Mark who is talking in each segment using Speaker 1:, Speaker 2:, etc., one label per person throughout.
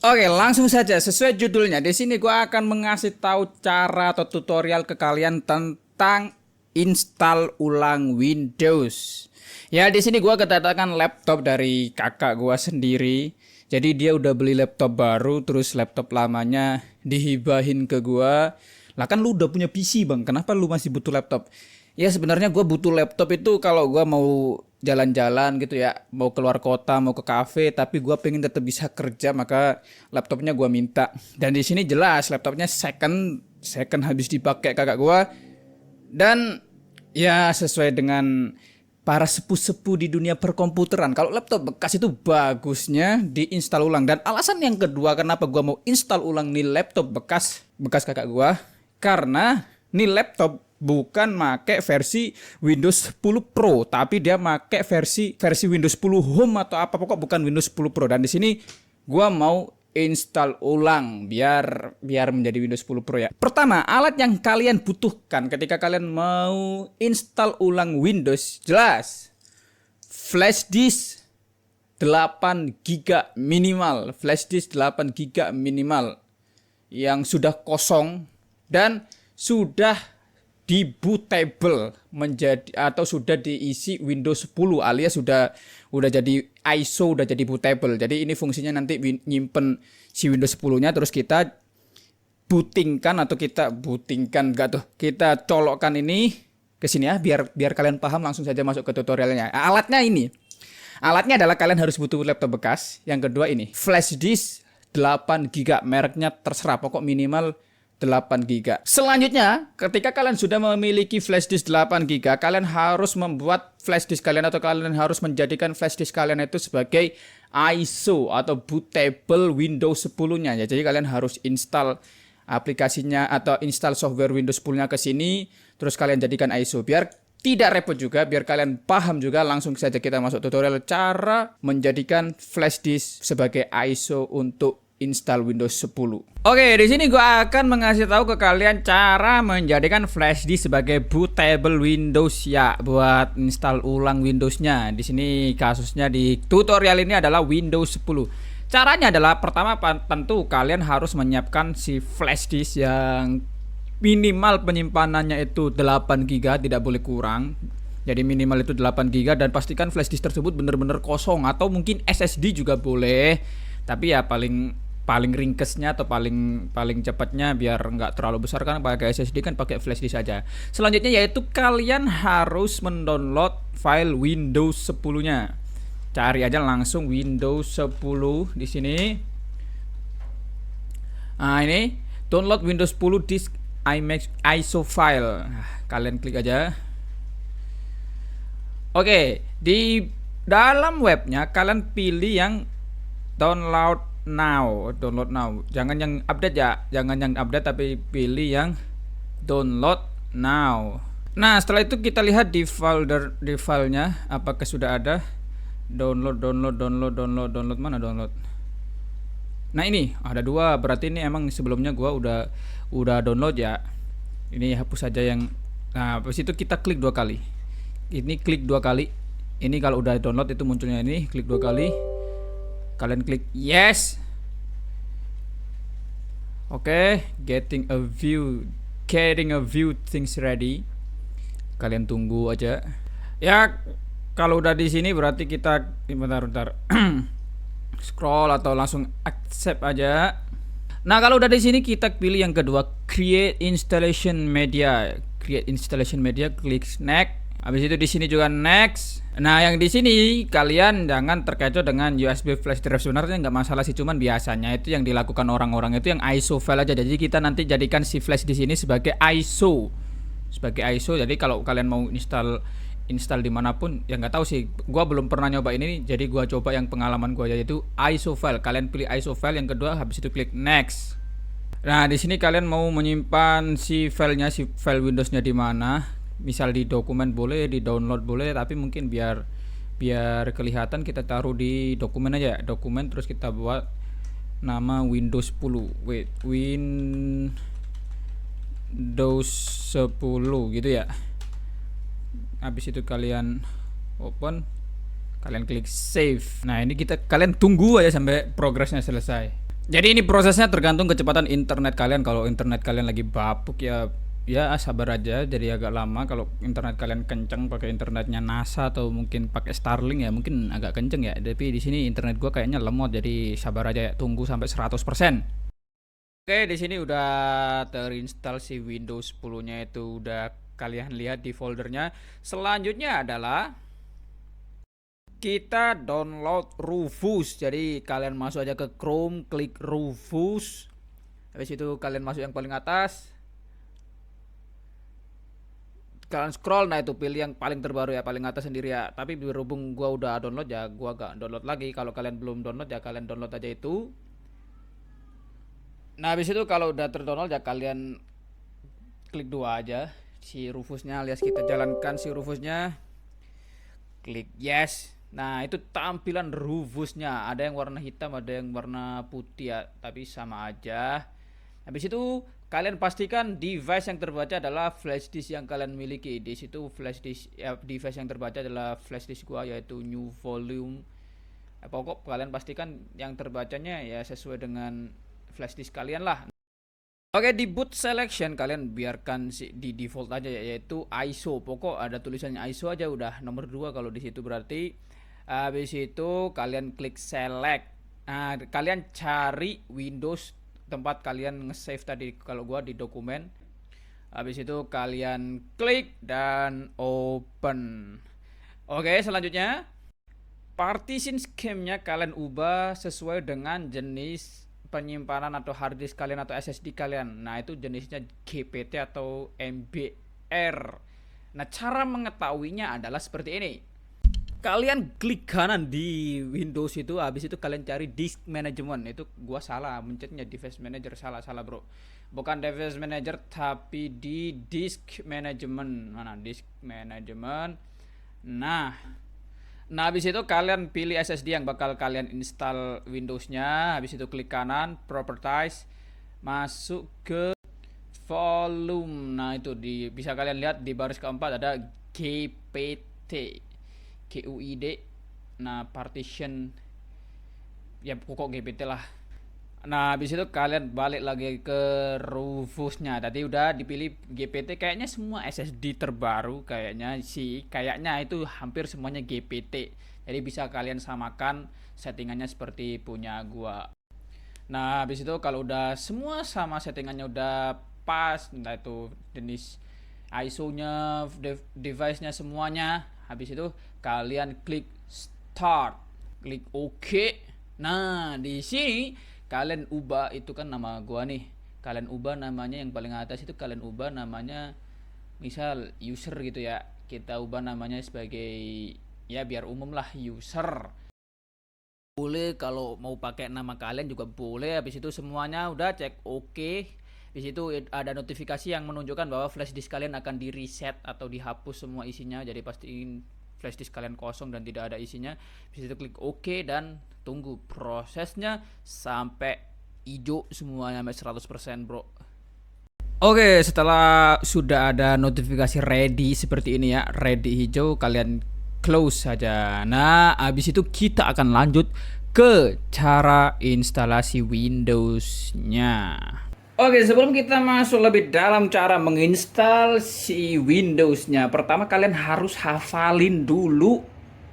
Speaker 1: Oke, langsung saja sesuai judulnya. Di sini gua akan mengasih tahu cara atau tutorial ke kalian tentang install ulang Windows. Ya, di sini gua kedatangan laptop dari kakak gua sendiri. Jadi dia udah beli laptop baru, terus laptop lamanya dihibahin ke gua. Lah kan lu udah punya PC, Bang. Kenapa lu masih butuh laptop? Ya sebenarnya gue butuh laptop itu kalau gue mau jalan-jalan gitu ya, mau keluar kota, mau ke kafe, tapi gue pengen tetap bisa kerja, maka laptopnya gue minta. Dan di sini jelas laptopnya second, second habis dipakai kakak gue. Dan ya sesuai dengan para sepuh-sepuh di dunia perkomputeran, kalau laptop bekas itu bagusnya diinstal ulang. Dan alasan yang kedua kenapa gue mau install ulang nih laptop bekas bekas kakak gue, karena nih laptop bukan make versi Windows 10 Pro, tapi dia make versi Windows 10 Home atau apa, pokok bukan Windows 10 Pro. Dan di sini gua mau install ulang biar menjadi Windows 10 Pro ya. Pertama, alat yang kalian butuhkan ketika kalian mau install ulang Windows, jelas flash disk 8 GB minimal, flash disk 8 GB minimal yang sudah kosong dan sudah di bootable menjadi atau sudah diisi Windows 10 alias sudah jadi ISO, udah jadi bootable. Jadi ini fungsinya nanti nyimpen si Windows 10-nya, terus kita bootingkan atau kita bootingkan enggak tuh. Kita colokkan ini ke sini ya biar kalian paham, langsung saja masuk ke tutorialnya. Alatnya ini. Alatnya adalah kalian harus butuh laptop bekas. Yang kedua ini, flash disk 8 GB, mereknya terserah, pokok minimal 8 GB. Selanjutnya, ketika kalian sudah memiliki flash disk 8 GB, kalian harus membuat flash disk kalian atau kalian harus menjadikan flash disk kalian itu sebagai ISO atau bootable Windows 10-nya. Ya, jadi kalian harus install aplikasinya atau install software Windows 10-nya ke sini, terus kalian jadikan ISO biar tidak repot juga, biar kalian paham juga. Langsung saja kita masuk tutorial cara menjadikan flash disk sebagai ISO untuk install Windows 10. Oke, di sini gua akan mengasih tahu ke kalian cara menjadikan flash disk sebagai bootable Windows ya, buat install ulang Windows-nya. Di sini kasusnya di tutorial ini adalah Windows 10. Caranya adalah pertama tentu kalian harus menyiapkan si flash disk yang minimal penyimpanannya itu 8 GB, tidak boleh kurang. Jadi minimal itu 8 GB dan pastikan flash disk tersebut benar-benar kosong, atau mungkin SSD juga boleh. Tapi ya paling ringkesnya atau paling cepatnya biar nggak terlalu besar kan pakai SSD, kan pakai flash disk saja. Selanjutnya yaitu kalian harus mendownload file Windows 10-nya. Cari aja langsung Windows 10 di sini. Nah, ini download Windows 10 disk ISO file. Nah, kalian klik aja. Oke, di dalam webnya kalian pilih yang download now. Jangan yang update ya, jangan yang update, tapi pilih yang download now. Nah, setelah itu kita lihat di folder, di filenya apakah sudah ada. Download mana download. Nah, ini ada dua, berarti ini emang sebelumnya gua udah download ya. Ini hapus saja yang. Nah, habis itu kita klik 2 kali. Ini klik 2 kali. Ini kalau udah download itu munculnya ini, klik 2 kali. Kalian klik yes. Oke, getting a view things ready. Kalian tunggu aja. Ya, kalau udah di sini berarti kita bentar. Scroll atau langsung accept aja. Nah, kalau udah di sini kita pilih yang kedua, create installation media. Klik next. Habis itu di sini juga next. Nah, yang di sini kalian jangan terkecoh dengan USB flash drive. Sebenarnya nggak masalah sih, cuman biasanya itu yang dilakukan orang-orang itu yang ISO file aja. Jadi kita nanti jadikan si flash di sini sebagai ISO. Jadi kalau kalian mau install dimanapun, ya nggak tahu sih. Gua belum pernah nyoba ini, jadi gua coba yang pengalaman gua yaitu ISO file. Kalian pilih ISO file yang kedua, habis itu klik next. Nah, di sini kalian mau menyimpan si filenya, si file Windows-nya di mana? Misal di dokumen boleh, di download boleh, tapi mungkin biar kelihatan kita taruh di dokumen aja. Dokumen, terus kita buat nama Windows 10. Windows 10 gitu ya. Habis itu kalian open, kalian klik save. Nah, ini kalian tunggu aja sampai progresnya selesai. Jadi ini prosesnya tergantung kecepatan internet kalian. Kalau internet kalian lagi bapuk ya sabar aja. Jadi agak lama. Kalau internet kalian kenceng pakai internetnya NASA atau mungkin pakai Starlink ya mungkin agak kenceng ya. Tapi di sini internet gua kayaknya lemot, jadi sabar aja ya, tunggu sampai 100%. Oke, di sini udah terinstall si Windows 10-nya, itu udah kalian lihat di foldernya. Selanjutnya adalah kita download Rufus. Jadi kalian masuk aja ke Chrome, klik Rufus. Habis itu kalian masuk yang paling atas. Kalian scroll, nah itu pilih yang paling terbaru ya, paling atas sendiri ya. Tapi berhubung gua udah download ya, gua gak download lagi. Kalau kalian belum download ya kalian download aja itu. Nah, habis itu kalau udah terdownload ya kalian klik dua aja si Rufusnya, alias kita jalankan si Rufusnya. Klik yes. Nah, itu tampilan Rufusnya. Ada yang warna hitam, ada yang warna putih ya, tapi sama aja. Habis itu kalian pastikan device yang terbaca adalah flash disk yang kalian miliki. Di situ flash disk ya, device yang terbaca adalah flash disk gua, yaitu new volume. Pokok kalian pastikan yang terbacanya ya sesuai dengan flash disk kalian lah. Oke, di boot selection kalian biarkan di default aja ya, yaitu ISO. Pokok ada tulisannya ISO aja udah nomor 2 kalau di situ berarti. Habis itu kalian klik select. Nah, kalian cari Windows tempat kalian nge-save tadi, kalau gua di dokumen. Habis itu kalian klik dan open. Oke, selanjutnya partition scheme-nya kalian ubah sesuai dengan jenis penyimpanan atau hard disk kalian atau SSD kalian. Nah, itu jenisnya GPT atau MBR. Nah, cara mengetahuinya adalah seperti ini. Kalian klik kanan di Windows itu, habis itu kalian cari disk management. Itu gua salah mencetnya device manager, salah bro. Bukan device manager tapi di disk management. Mana disk management? Nah, habis itu kalian pilih SSD yang bakal kalian install Windows-nya. Habis itu klik kanan, Properties, masuk ke volume. Nah, itu bisa kalian lihat di baris keempat ada GPT, GUID. Nah, partition ya pokok GPT lah. Nah, habis itu kalian balik lagi ke Rufusnya. Tadi udah dipilih GPT, kayaknya semua SSD terbaru kayaknya sih. Kayaknya itu hampir semuanya GPT. Jadi bisa kalian samakan settingannya seperti punya gua. Nah, habis itu kalau udah semua sama settingannya udah pas, entah itu jenis ISO-nya, device-nya semuanya. Habis itu kalian klik start, klik OK. Nah, di sini kalian ubah itu kan nama gua nih. Kalian ubah namanya yang paling atas itu, kalian ubah namanya misal user gitu ya. Kita ubah namanya sebagai ya biar umum lah, user. Boleh kalau mau pakai nama kalian juga boleh. Habis itu semuanya udah cek oke. Di situ ada notifikasi yang menunjukkan bahwa flash disk kalian akan di reset atau dihapus semua isinya. Jadi pastiin flash disk kalian kosong dan tidak ada isinya. Di situ klik OK dan tunggu prosesnya sampai hijau semuanya sampai 100% bro. Oke, setelah sudah ada notifikasi ready seperti ini ya, ready hijau, kalian close saja. Nah, habis itu kita akan lanjut ke cara instalasi Windows-nya. Oke, sebelum kita masuk lebih dalam cara menginstal si Windows-nya, pertama kalian harus hafalin dulu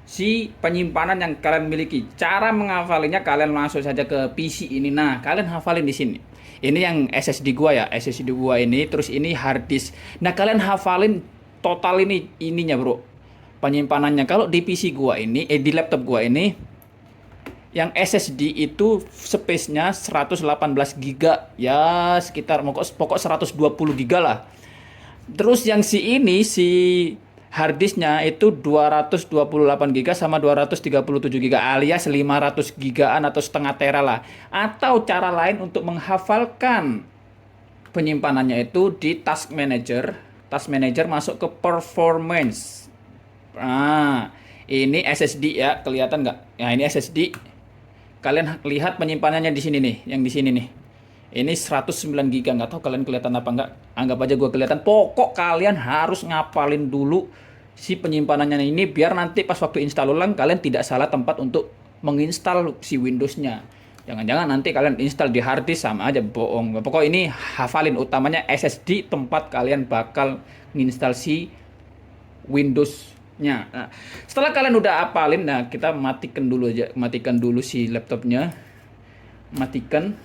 Speaker 1: si penyimpanan yang kalian miliki. Cara menghafalinya kalian langsung saja ke PC ini. Nah, kalian hafalin di sini. Ini yang SSD gua ya, SSD gua ini, terus ini hard disk. Nah, kalian hafalin total ininya, Bro. Penyimpanannya. Kalau di PC gua ini, di laptop gua ini, yang SSD itu space-nya 118 GB, ya sekitar pokok 120 GB lah. Terus yang si hard disknya itu 228 GB sama 237 GB alias 500 GB-an atau setengah tera lah. Atau cara lain untuk menghafalkan penyimpanannya itu di Task Manager. Task Manager masuk ke Performance. Nah, ini SSD ya, kelihatan nggak? Nah, ini SSD. Kalian lihat penyimpanannya di sini nih, yang di sini nih. Ini 109 GB, nggak tahu kalian kelihatan apa nggak. Anggap aja gue kelihatan. Pokok kalian harus ngapalin dulu si penyimpanannya ini biar nanti pas waktu install ulang kalian tidak salah tempat untuk menginstal si Windows-nya. Jangan-jangan nanti kalian install di hard disk sama aja bohong. Pokok ini hafalin utamanya SSD tempat kalian bakal menginstal si Windows-nya. Nah, setelah kalian udah hafalin, nah kita matikan dulu aja, matikan dulu si laptopnya. Matikan.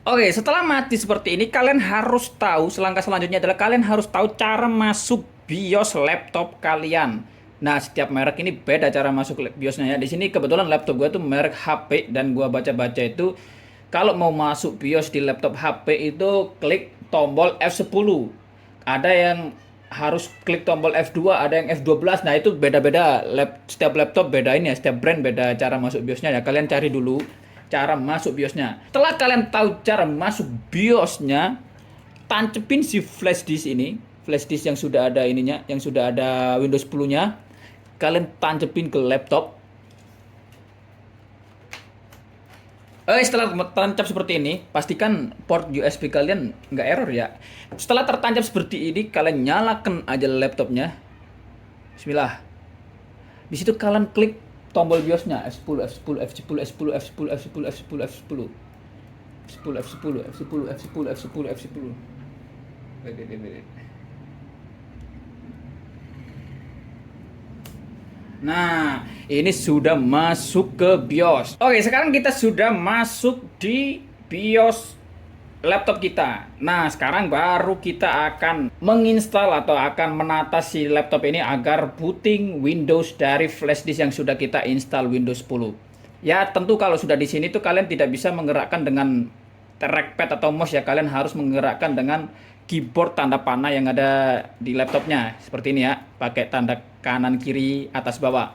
Speaker 1: Oke, setelah mati seperti ini, kalian harus tahu, selangkah selanjutnya adalah kalian harus tahu cara masuk BIOS laptop kalian. Nah, setiap merek ini beda cara masuk BIOS-nya ya. Di sini kebetulan laptop gue tuh merek HP dan gue baca-baca itu kalau mau masuk BIOS di laptop HP itu klik tombol F10. Ada yang harus klik tombol F2, ada yang F12. Nah, itu beda-beda, setiap laptop beda ini ya, setiap brand beda cara masuk BIOS-nya ya. Kalian cari dulu cara masuk BIOS-nya. Setelah kalian tahu cara masuk BIOS-nya, tancepin si flash disk ini, flash disk yang sudah ada ininya, yang sudah ada Windows 10-nya. Kalian tancepin ke laptop. Setelah tancap seperti ini, pastikan port USB kalian nggak error ya. Setelah tertancap seperti ini, kalian nyalakan aja laptopnya. Bismillah. Di situ kalian klik tombol BIOS-nya F10, F10, F10, F10, F10, F10, F10, F10, F10, F10, F10, F10, F10, F10. Nah, ini sudah masuk ke BIOS. Oke, sekarang kita sudah masuk di BIOS laptop kita. Nah, sekarang baru kita akan menginstal atau akan menata si laptop ini agar booting Windows dari flash disk yang sudah kita install Windows 10. Ya, tentu kalau sudah di sini tuh kalian tidak bisa menggerakkan dengan trackpad atau mouse ya. Kalian harus menggerakkan dengan keyboard tanda panah yang ada di laptopnya. Seperti ini ya, pakai tanda kanan, kiri, atas, bawah.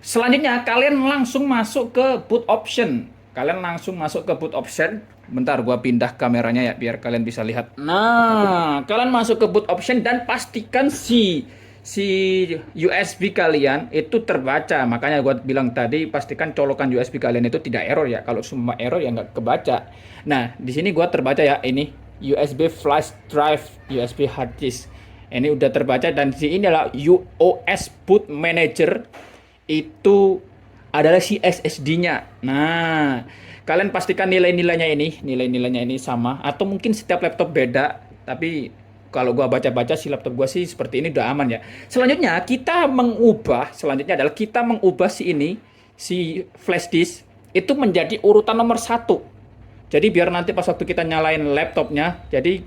Speaker 1: Selanjutnya, kalian langsung masuk ke boot option. Kalian langsung masuk ke boot option. Bentar, gua pindah kameranya ya, biar kalian bisa lihat. Nah, kalian masuk ke boot option dan pastikan si USB kalian itu terbaca. Makanya gua bilang tadi, pastikan colokan USB kalian itu tidak error ya. Kalau semua error ya nggak kebaca. Nah, di sini gua terbaca ya, ini USB flash drive, USB hard disk. Ini udah terbaca dan di sini adalah OS boot manager, itu adalah si SSD-nya. Nah, kalian pastikan nilai-nilainya ini sama atau mungkin setiap laptop beda, tapi kalau gua baca-baca si laptop gua sih seperti ini udah aman ya. Selanjutnya adalah kita mengubah si flash disk itu menjadi urutan nomor 1. Jadi biar nanti pas waktu kita nyalain laptopnya, jadi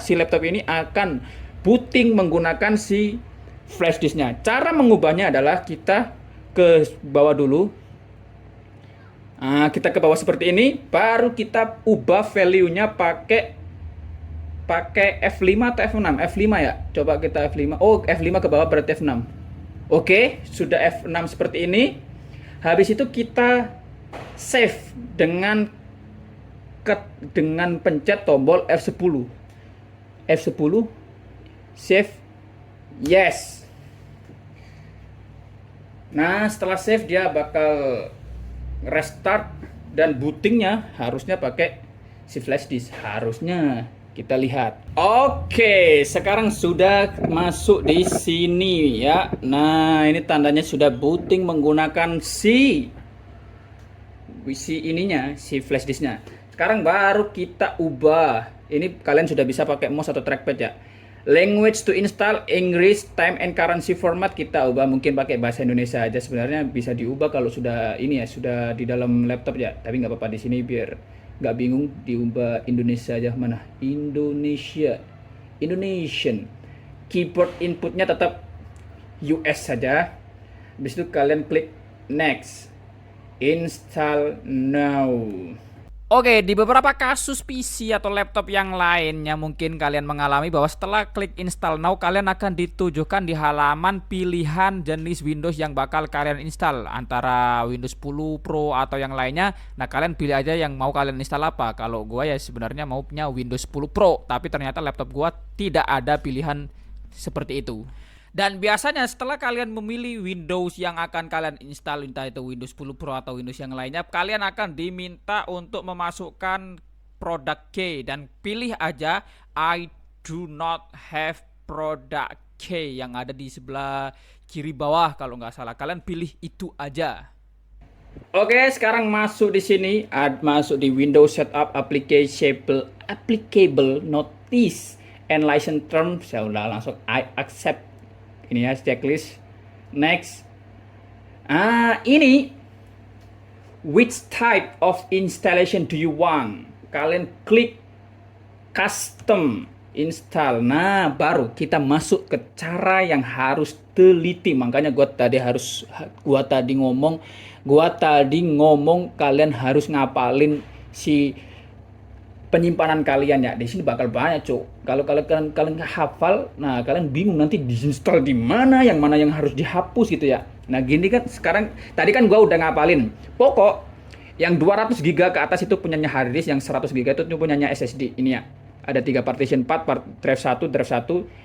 Speaker 1: si laptop ini akan booting menggunakan si flash disknya. Cara mengubahnya adalah kita ke bawah dulu. Nah, kita ke bawah seperti ini, baru kita ubah value-nya pakai F5 atau F6? F5 ya. Coba kita F5. Oh, F5 ke bawah berarti F6. Oke, sudah F6 seperti ini. Habis itu kita save dengan pencet tombol F10. F10 save. Yes. Nah, setelah save dia bakal restart dan bootingnya harusnya pakai si flash disk. Harusnya kita lihat. Oke, sekarang sudah masuk di sini ya. Nah, ini tandanya sudah booting menggunakan si flash disknya. Sekarang baru kita ubah. Ini kalian sudah bisa pakai mouse atau trackpad ya. Language to install English, time and currency format kita ubah mungkin pakai bahasa Indonesia aja. Sebenarnya bisa diubah kalau sudah sudah di dalam laptop ya. Tapi nggak apa-apa, di sini biar nggak bingung, diubah Indonesia aja. Mana Indonesian. Keyboard inputnya tetap US saja. Habis itu kalian klik next, install now. Oke, di beberapa kasus PC atau laptop yang lainnya mungkin kalian mengalami bahwa setelah klik install now, kalian akan ditujukan di halaman pilihan jenis Windows yang bakal kalian install, antara Windows 10 Pro atau yang lainnya. Nah, kalian pilih aja yang mau kalian install apa. Kalau gua ya sebenarnya maunya Windows 10 Pro, tapi ternyata laptop gua tidak ada pilihan seperti itu. Dan biasanya setelah kalian memilih Windows yang akan kalian install, entah itu Windows 10 Pro atau Windows yang lainnya, kalian akan diminta untuk memasukkan product key dan pilih aja I do not have product key yang ada di sebelah kiri bawah kalau nggak salah. Kalian pilih itu aja. Oke, sekarang masuk di sini, masuk di Windows Setup Applicable Notice and License Terms. Ya udah langsung I accept. Ini ya checklist. Next. Ini which type of installation do you want? Kalian klik custom install. Nah, baru kita masuk ke cara yang harus teliti. Makanya gua tadi ngomong kalian harus ngapalin si penyimpanan kalian ya. Di sini bakal banyak, Cuk. Kalau kalian nggak hafal, nah kalian bingung nanti diinstal di mana yang harus dihapus gitu ya. Nah, gini kan sekarang tadi kan gua udah ngapalin. Pokok yang 200 GB ke atas itu punyanya hard disk, yang 100 GB itu punyanya SSD. Ini ya. Ada 3 partition 4, drive 1,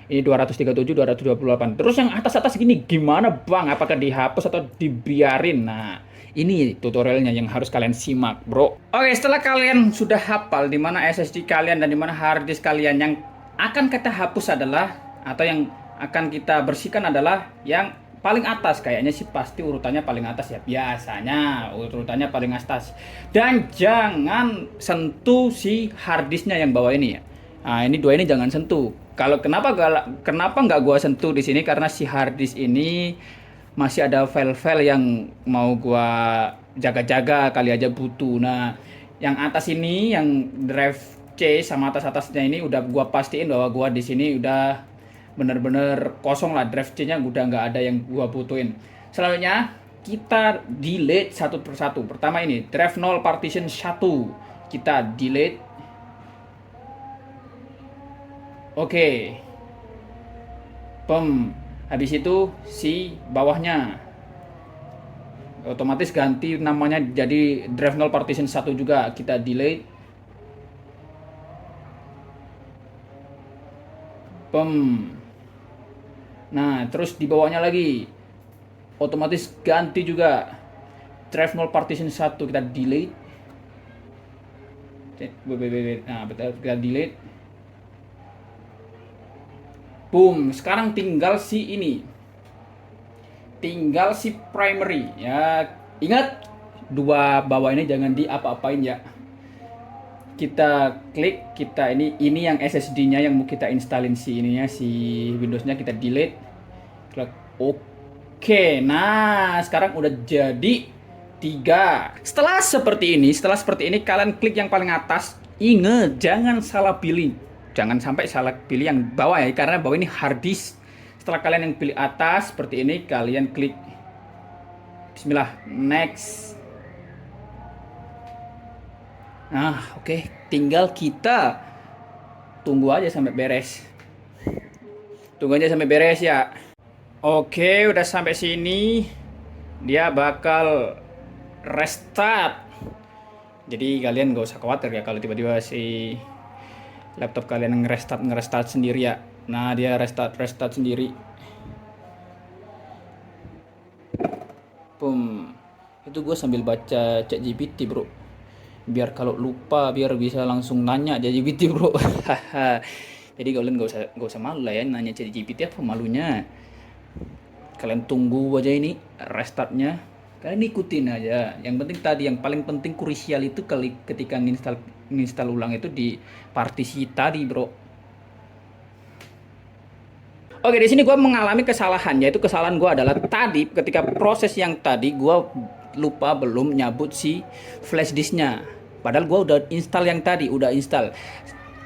Speaker 1: ini 237, 228. Terus yang atas-atas gini gimana, Bang? Apakah dihapus atau dibiarin? Nah, ini tutorialnya yang harus kalian simak, bro. Oke, setelah kalian sudah hafal di mana SSD kalian dan di mana hard disk kalian, yang akan kita hapus adalah, atau yang akan kita bersihkan adalah yang paling atas. Kayaknya sih pasti urutannya paling atas ya, biasanya urutannya paling atas. Dan jangan sentuh si harddisknya yang bawah ini ya. Nah, ini dua ini jangan sentuh. Kalau kenapa nggak gua sentuh di sini, karena si harddisk ini masih ada file-file yang mau gua jaga-jaga, kali aja butuh. Nah, yang atas ini, yang drive C sama atas-atasnya ini udah gua pastiin bahwa gua di sini udah bener-bener kosong lah, drive C-nya udah nggak ada yang gua butuhin. Selanjutnya kita delete satu persatu. Pertama ini drive 0 partition 1 kita delete. Oke. Habis itu si bawahnya otomatis ganti namanya jadi drive 0 partition 1 juga kita delete. Nah, terus di bawahnya lagi otomatis ganti juga drive 0 partition 1 kita delete. Nah, kita delete. Boom, sekarang tinggal si ini. Tinggal si primary ya. Ingat, dua bawah ini jangan diapa-apain ya. Kita klik, kita ini yang SSD-nya yang mau kita installin, si ininya, si Windows-nya kita delete. Klik oke. Nah, sekarang udah jadi 3. Setelah seperti ini kalian klik yang paling atas. Ingat, jangan salah pilih. Jangan sampai salah pilih yang bawah ya, karena bawah ini hard disk. Setelah kalian yang pilih atas seperti ini, kalian klik bismillah, next. Nah, oke. Tinggal kita tunggu aja sampai beres. Tunggu aja sampai beres ya. Oke, udah sampai sini. Dia bakal restart. Jadi kalian gak usah khawatir ya kalau tiba-tiba si laptop kalian ngerestart sendiri ya. Nah, dia restart sendiri. Itu gue sambil baca ChatGPT, bro. Biar kalau lupa, biar bisa langsung nanya ChatGPT, bro. Jadi kalian gak usah malu lah ya nanya ChatGPT, apa malunya. Kalian tunggu aja ini restartnya, kalian ikutin aja. Yang penting tadi, yang paling penting krusial itu ketika nginstal ulang itu di partisi tadi, bro. Oke, di sini gue mengalami kesalahan, yaitu kesalahan gue adalah tadi ketika proses yang tadi gue lupa belum nyabut si flash disknya. Padahal gue udah install yang tadi, udah install.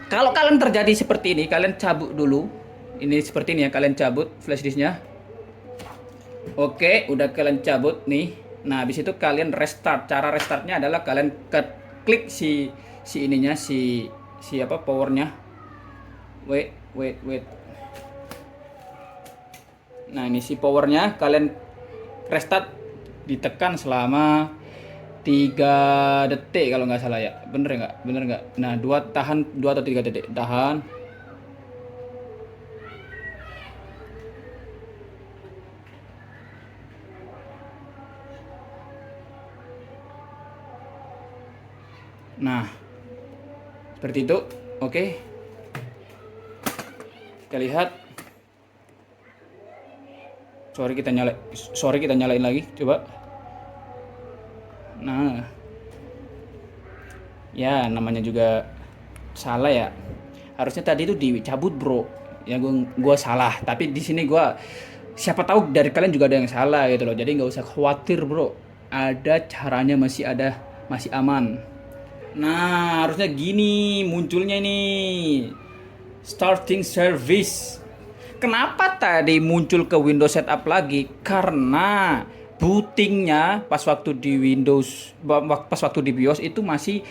Speaker 1: Kalau kalian terjadi seperti ini, kalian cabut dulu. Ini seperti ini ya, kalian cabut flash disknya. Oke, udah kalian cabut nih. Nah, habis itu kalian restart. Cara restartnya adalah kalian klik si ininya, si apa, powernya. Wait. Nah, ini si powernya, kalian restart, ditekan selama 3 detik kalau nggak salah ya. Bener nggak? Nah, 2 atau 3 detik. Tahan. Nah, seperti itu. Oke. Kita lihat. Sorry, kita nyalain lagi. Coba. Nah, ya namanya juga salah ya. Harusnya tadi itu dicabut, Bro. Ya gua salah, tapi di sini gua siapa tahu dari kalian juga ada yang salah gitu loh. Jadi nggak usah khawatir, Bro. Ada caranya, masih aman. Nah, harusnya gini munculnya ini. Starting service. Kenapa tadi muncul ke Windows Setup lagi? Karena bootingnya pas waktu di Windows, pas waktu di BIOS itu masih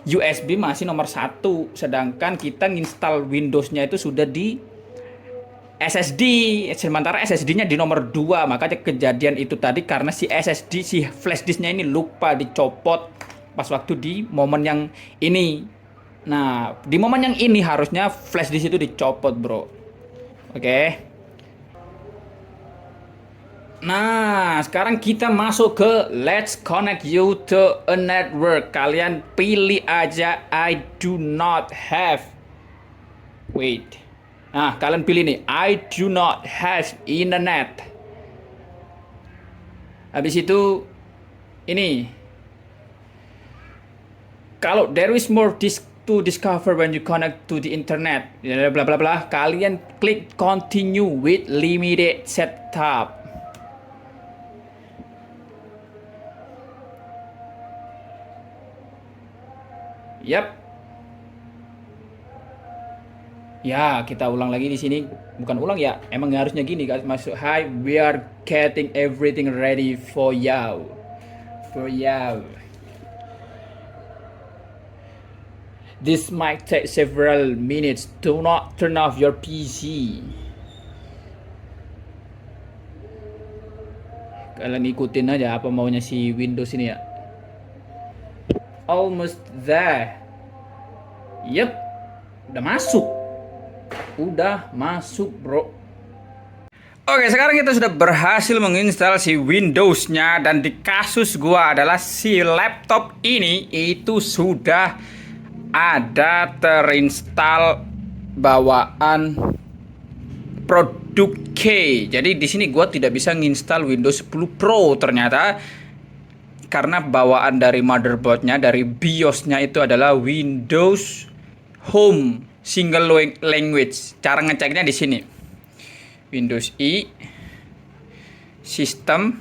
Speaker 1: USB masih nomor 1, sedangkan kita nginstal Windows-nya itu sudah di SSD, sementara SSD-nya di nomor 2. Makanya kejadian itu tadi karena si SSD, si flash disk-nya ini lupa dicopot pas waktu di momen yang ini. Nah, di momen yang ini harusnya flash disk itu dicopot, Bro. Oke. Nah, sekarang kita masuk ke let's connect you to a network. Kalian pilih aja I do not have. Wait. Nah, kalian pilih nih I do not have internet. Habis itu ini. Kalau there is more to discover when you connect to the internet, bla bla bla, kalian klik continue with limited setup. Yap. Ya, kita ulang lagi di sini. Bukan ulang ya, emang harusnya gini guys. Masuk, hi, we are getting everything ready for you. For you. This might take several minutes. Do not turn off your PC. Kalian ikutin aja apa maunya si Windows ini ya. Almost there. Yep, udah masuk. Udah masuk, Bro. Oke, sekarang kita sudah berhasil menginstal si Windows-nya, dan di kasus gua adalah si laptop ini itu sudah ada terinstall bawaan produk K. Jadi di sini gua tidak bisa nginstal Windows 10 Pro ternyata karena bawaan dari motherboardnya, dari BIOS-nya itu adalah Windows Home Single Language. Cara ngeceknya di sini. Windows I, System,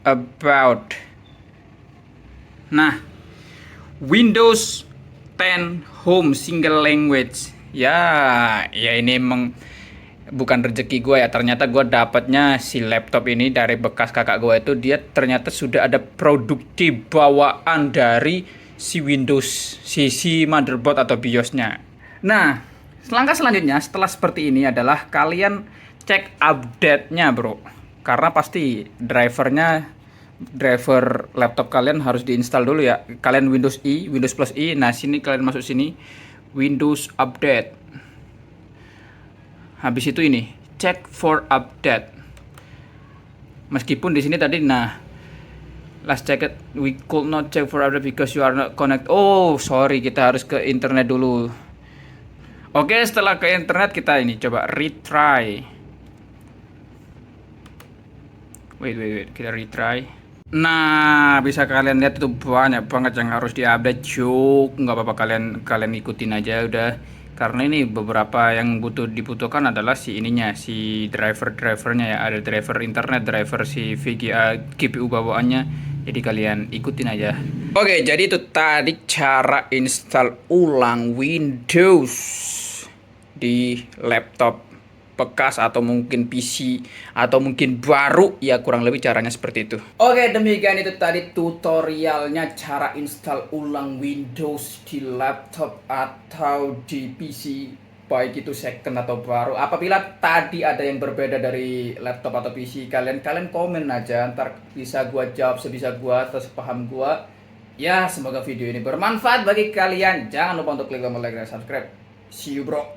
Speaker 1: About. Nah, Windows 10 Home Single Language. Ya ini emang bukan rezeki gue ya. Ternyata gue dapatnya si laptop ini dari bekas kakak gue itu. Dia ternyata sudah ada produksi bawaan dari si Windows, si motherboard atau BIOS-nya. Nah, langkah selanjutnya setelah seperti ini adalah kalian cek update-nya, Bro. Karena pasti driver laptop kalian harus diinstal dulu ya. Kalian Windows Plus I. Nah, sini kalian masuk sini Windows Update. Habis itu ini check for update. Meskipun di sini tadi last check it, we could not check for update because you are not connect. Oh, sorry, kita harus ke internet dulu. Oke, setelah ke internet kita ini coba retry. Wait, kita retry. Nah, bisa kalian lihat itu banyak banget yang harus diupdate, cuk. Nggak apa-apa, kalian ikutin aja udah. Karena ini beberapa yang dibutuhkan adalah si ininya, si drivernya ya. Ada driver internet, driver si VGA GPU bawaannya. Jadi kalian ikutin aja. Oke, jadi itu tadi cara install ulang Windows di laptop bekas atau mungkin PC atau mungkin baru ya, kurang lebih caranya seperti itu. Oke, demikian itu tadi tutorialnya cara install ulang Windows di laptop atau di PC, baik itu second atau baru. Apabila tadi ada yang berbeda dari laptop atau PC, kalian komen aja, ntar bisa gua jawab sebisa gua atau sepaham gua. Ya, semoga video ini bermanfaat bagi kalian. Jangan lupa untuk klik tombol like dan subscribe. See you, bro.